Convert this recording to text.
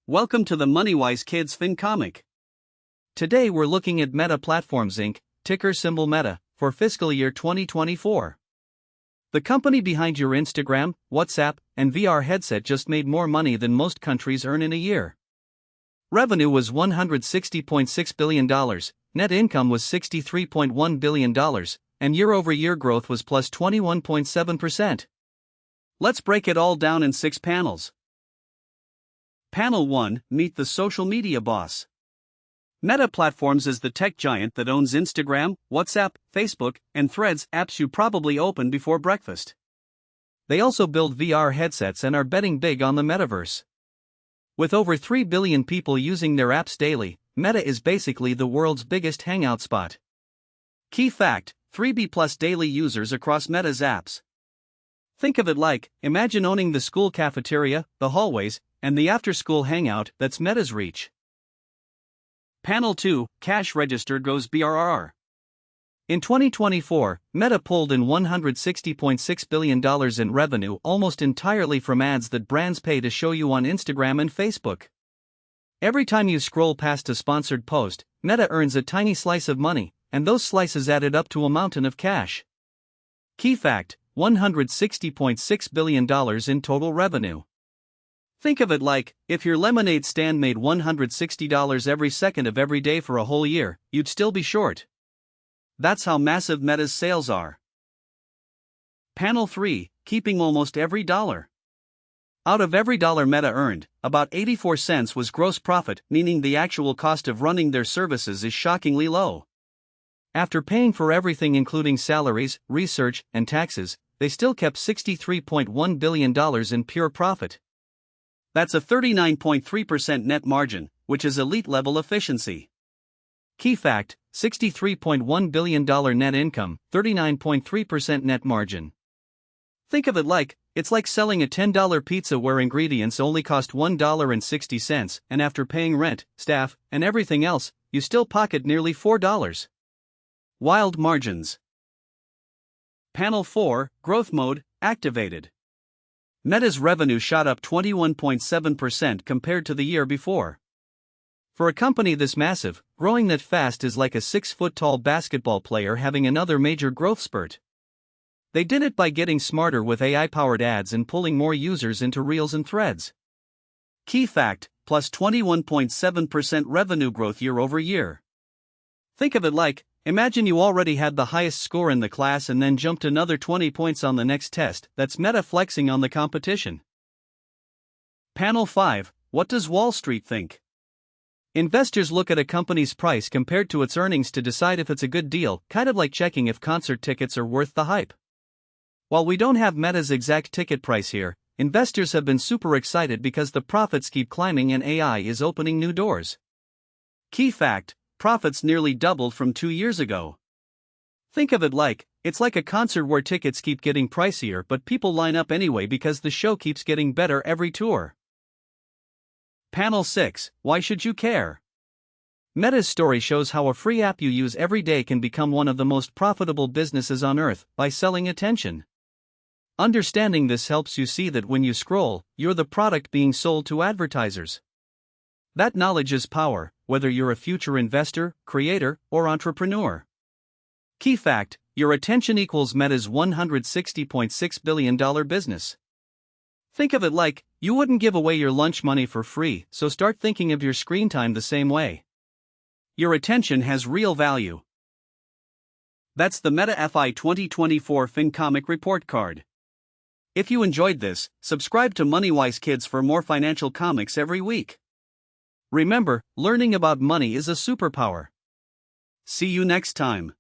Welcome to the MoneyWise Kids FinComic. Today we're looking at Meta Platforms Inc., ticker symbol Meta, for fiscal year 2024. The company behind your Instagram, WhatsApp, and VR headset just made more money than most countries earn in a year. Revenue was $160.6 billion, net income was $63.1 billion, and year-over-year growth was plus 21.7%. Let's break it all down in 6 panels. Panel 1, Meet the Social Media Boss. Meta Platforms is the tech giant that owns Instagram, WhatsApp, Facebook, and Threads, apps you probably open before breakfast. They also build VR headsets and are betting big on the metaverse. With over 3 billion people using their apps daily, Meta is basically the world's biggest hangout spot. Key fact: 3B+ daily users across Meta's apps. Think of it like, imagine owning the school cafeteria, the hallways, and the after-school hangout that's Meta's reach. Panel 2, Cash Register Goes BRRR. In 2024, Meta pulled in $160.6 billion in revenue almost entirely from ads that brands pay to show you on Instagram and Facebook. Every time you scroll past a sponsored post, Meta earns a tiny slice of money, and those slices added up to a mountain of cash. Key fact: $160.6 billion in total revenue. Think of it like, if your lemonade stand made $160 every second of every day for a whole year, you'd still be short. That's how massive Meta's sales are. Panel 3, Keeping Almost Every Dollar. Out of every dollar Meta earned, about 84 cents was gross profit, meaning the actual cost of running their services is shockingly low. After paying for everything including salaries, research, and taxes, they still kept $63.1 billion in pure profit. That's a 39.3% net margin, which is elite-level efficiency. Key fact: $63.1 billion net income, 39.3% net margin. Think of it like, it's like selling a $10 pizza where ingredients only cost $1.60, and after paying rent, staff, and everything else, you still pocket nearly $4. Wild margins. Panel 4, Growth Mode, activated. Meta's revenue shot up 21.7% compared to the year before. For a company this massive, growing that fast is like a 6-foot-tall basketball player having another major growth spurt. They did it by getting smarter with AI-powered ads and pulling more users into Reels and Threads. Key fact: plus 21.7% revenue growth year over year. Think of it like, imagine you already had the highest score in the class and then jumped another 20 points on the next test. That's Meta flexing on the competition. Panel 5, What does Wall Street think? Investors look at a company's price compared to its earnings to decide if it's a good deal, kind of like checking if concert tickets are worth the hype. While we don't have Meta's exact ticket price here, investors have been super excited because the profits keep climbing and AI is opening new doors. Key fact: profits nearly doubled from 2 years ago. Think of it like, it's like a concert where tickets keep getting pricier but people line up anyway because the show keeps getting better every tour. Panel 6, Why should you care? Meta's story shows how a free app you use every day can become one of the most profitable businesses on earth by selling attention. Understanding this helps you see that when you scroll, you're the product being sold to advertisers. That knowledge is power, whether you're a future investor, creator, or entrepreneur. Key fact: your attention equals Meta's $160.6 billion business. Think of it like, you wouldn't give away your lunch money for free, so start thinking of your screen time the same way. Your attention has real value. That's the Meta FY2024 FinComic report card. If you enjoyed this, subscribe to MoneyWise Kids for more financial comics every week. Remember, learning about money is a superpower. See you next time.